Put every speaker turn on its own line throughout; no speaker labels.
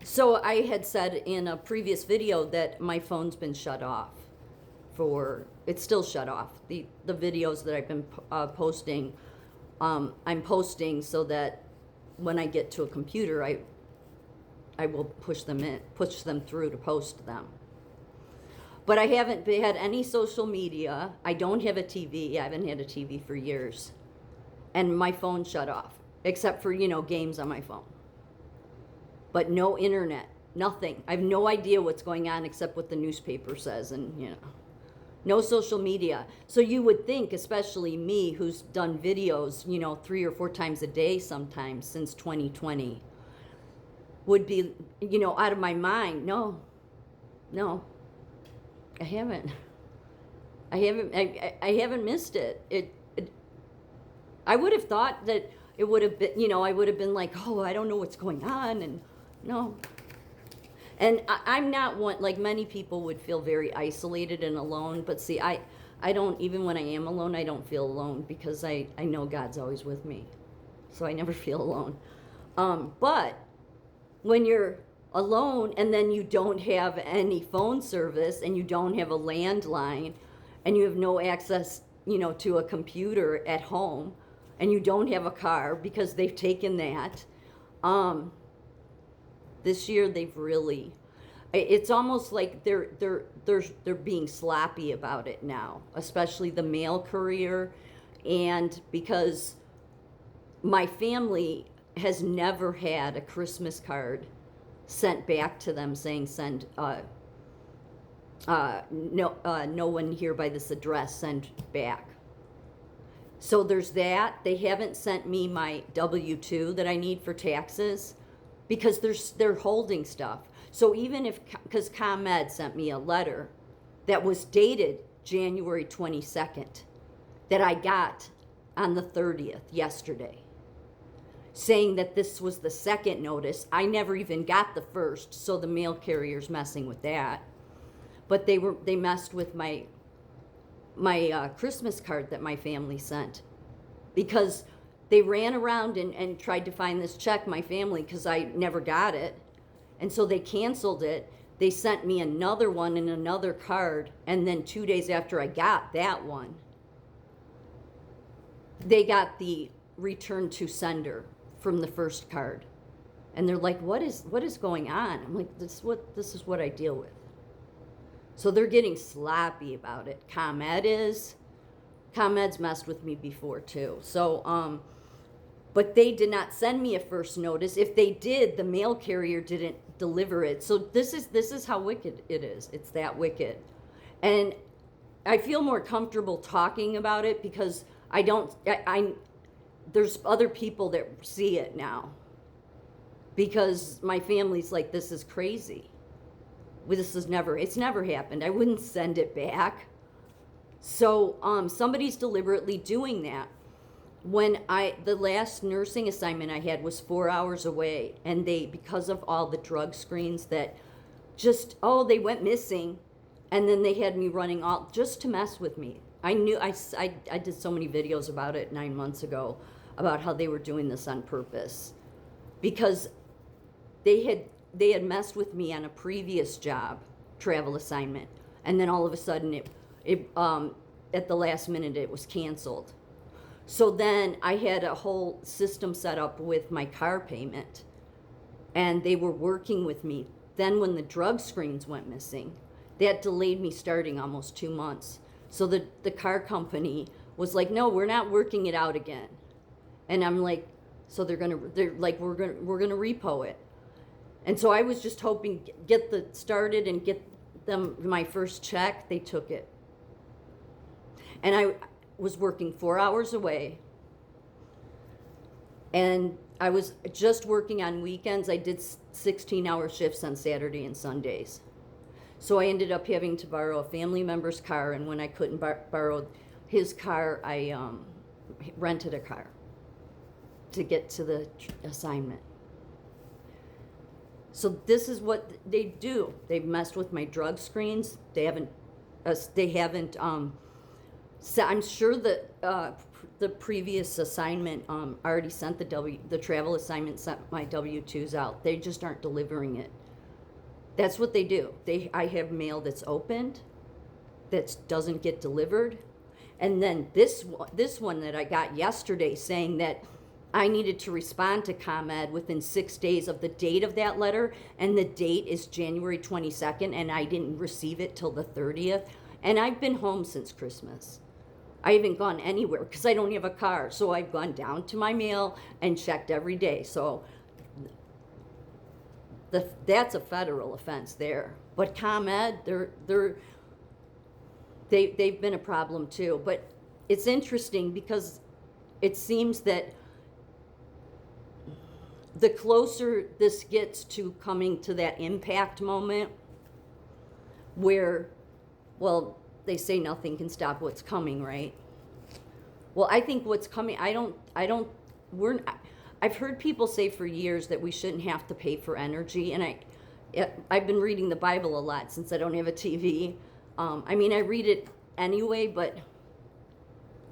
So I had said in a previous video that my phone's been shut off it's still shut off. The videos that I've been posting, I'm posting so that when I get to a computer, I will push them through to post them. But I haven't had any social media. I don't have a TV. I haven't had a TV for years. And my phone shut off, except for, games on my phone. But no internet, nothing. I have no idea what's going on except what the newspaper says, and, no social media. So you would think, especially me, who's done videos, 3 or 4 times a day sometimes since 2020, would be, out of my mind. No, I haven't. I haven't missed it. I would have thought that it would have been, I would have been like, oh, I don't know what's going on, and no. And I'm not one, like many people would feel very isolated and alone, but see, I don't, even when I am alone, I don't feel alone because I know God's always with me. So I never feel alone. But when you're alone and then you don't have any phone service and you don't have a landline and you have no access, to a computer at home and you don't have a car because they've taken that, this year they've really, it's almost like they're being sloppy about it now, especially the mail courier. And because my family has never had a Christmas card sent back to them saying no one here by this address, send back. So there's that. They haven't sent me my W-2 that I need for taxes because they're holding stuff. So even because ComEd sent me a letter that was dated January 22nd that I got on the 30th, yesterday, saying that this was the second notice. I never even got the first, so the mail carrier's messing with that. But they messed with my Christmas card that my family sent because they ran around and tried to find this check, my family, because I never got it. And so they canceled it. They sent me another one and another card. And then 2 days after I got that one, they got the return to sender from the first card. And they're like, what is going on? I'm like, this is what I deal with. So they're getting sloppy about it. ComEd's messed with me before too. So, but they did not send me a first notice. If they did, the mail carrier didn't deliver it. So this is how wicked it is. It's that wicked. And I feel more comfortable talking about it because there's other people that see it now. Because my family's like, this is crazy. It's never happened. I wouldn't send it back. So somebody's deliberately doing that. When the last nursing assignment I had was 4 hours away, and because of all the drug screens that they went missing, and then they had me running all just to mess with me. I knew I did so many videos about it 9 months ago about how they were doing this on purpose because they had messed with me on a previous job, travel assignment, and then all of a sudden it at the last minute it was canceled. So then I had a whole system set up with my car payment, and they were working with me. Then when the drug screens went missing, that delayed me starting almost 2 months. So the car company was like, no, we're not working it out again. And I'm like, so they're like, we're gonna repo it. And so I was just hoping get started and get them my first check. They took it. And I was working 4 hours away. And I was just working on weekends. I did 16-hour shifts on Saturday and Sundays. So I ended up having to borrow a family member's car. And when I couldn't borrow his car, I rented a car to get to the assignment. So this is what they do. They've messed with my drug screens. They haven't. I'm sure that the previous assignment already sent the travel assignment sent my W-2s out. They just aren't delivering it. That's what they do. I have mail that's opened, that doesn't get delivered, and then this one that I got yesterday saying that I needed to respond to ComEd within 6 days of the date of that letter, and the date is January 22nd, and I didn't receive it till the 30th. And I've been home since Christmas. I haven't gone anywhere because I don't have a car. So I've gone down to my mail and checked every day. So that's a federal offense there. But ComEd, they've been a problem too. But it's interesting because it seems that the closer this gets to coming to that impact moment where, well, they say nothing can stop what's coming, right? Well, I think what's coming, I've heard people say for years that we shouldn't have to pay for energy, and I've been reading the Bible a lot since I don't have a TV. I read it anyway, but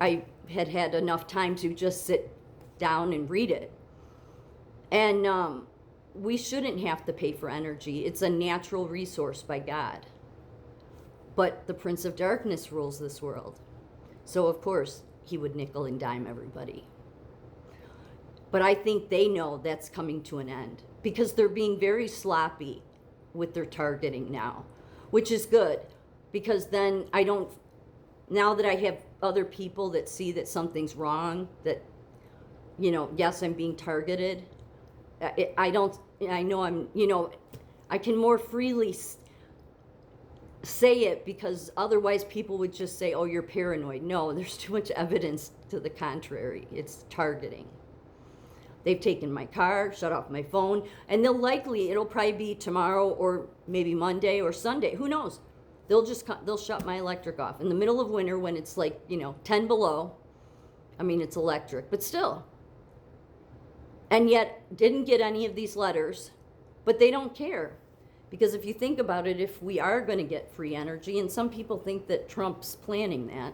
I had enough time to just sit down and read it. And we shouldn't have to pay for energy. It's a natural resource by God. But the Prince of Darkness rules this world. So, of course, he would nickel and dime everybody. But I think they know that's coming to an end because they're being very sloppy with their targeting now, which is good because then now that I have other people that see that something's wrong, that, yes, I'm being targeted, I can more freely say it because otherwise people would just say, oh, you're paranoid. No, there's too much evidence to the contrary. It's targeting. They've taken my car, shut off my phone, and it'll probably be tomorrow or maybe Monday or Sunday. Who knows? They'll shut my electric off in the middle of winter when it's 10 below. It's electric, but still. And yet didn't get any of these letters, but they don't care. Because if you think about it, if we are going to get free energy, and some people think that Trump's planning that,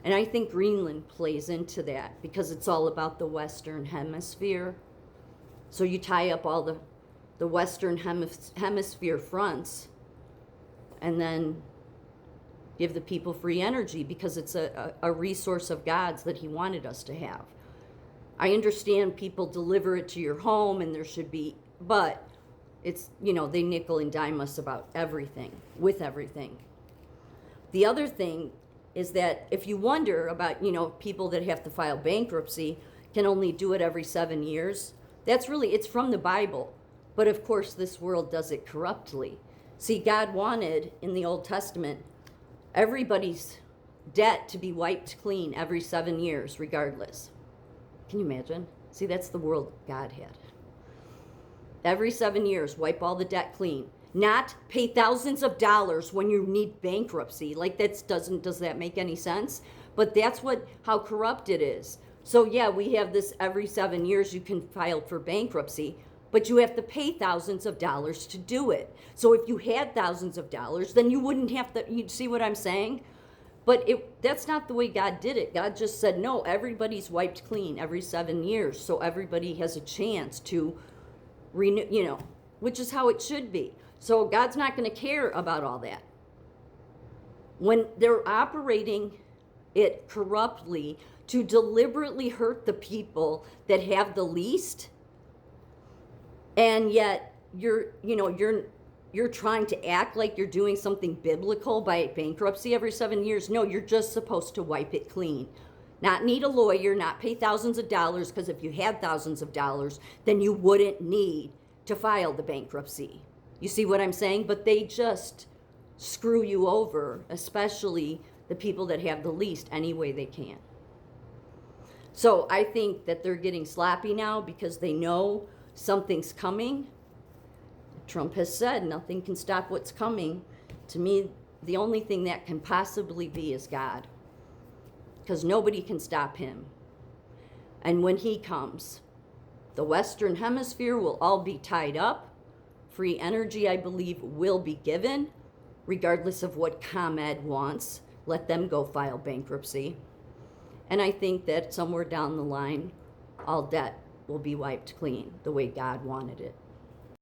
and I think Greenland plays into that because it's all about the Western Hemisphere. So you tie up all the Western Hemisphere fronts and then give the people free energy because it's a resource of God's that he wanted us to have. I understand people deliver it to your home and there should be, but it's, they nickel and dime us about everything, with everything. The other thing is that if you wonder about, people that have to file bankruptcy can only do it every 7 years, it's from the Bible. But of course, this world does it corruptly. See, God wanted in the Old Testament everybody's debt to be wiped clean every 7 years, regardless. Can you imagine? See, that's the world God had. Every 7 years, wipe all the debt clean. Not pay thousands of dollars when you need bankruptcy. Does that make any sense? But that's how corrupt it is. So yeah, we have this every 7 years you can file for bankruptcy, but you have to pay thousands of dollars to do it. So if you had thousands of dollars, then you wouldn't have to, you see what I'm saying? But that's not the way God did it. God just said, no, everybody's wiped clean every 7 years. So everybody has a chance to renew, which is how it should be. So God's not going to care about all that. When they're operating it corruptly to deliberately hurt the people that have the least, and yet you're trying to act like you're doing something biblical by bankruptcy every 7 years. No, you're just supposed to wipe it clean. Not need a lawyer, not pay thousands of dollars, because if you had thousands of dollars, then you wouldn't need to file the bankruptcy. You see what I'm saying? But they just screw you over, especially the people that have the least, any way they can. So I think that they're getting sloppy now because they know something's coming. Trump has said nothing can stop what's coming. To me, the only thing that can possibly be is God, because nobody can stop him. And when he comes, the Western Hemisphere will all be tied up. Free energy, I believe, will be given, regardless of what ComEd wants. Let them go file bankruptcy. And I think that somewhere down the line, all debt will be wiped clean the way God wanted it.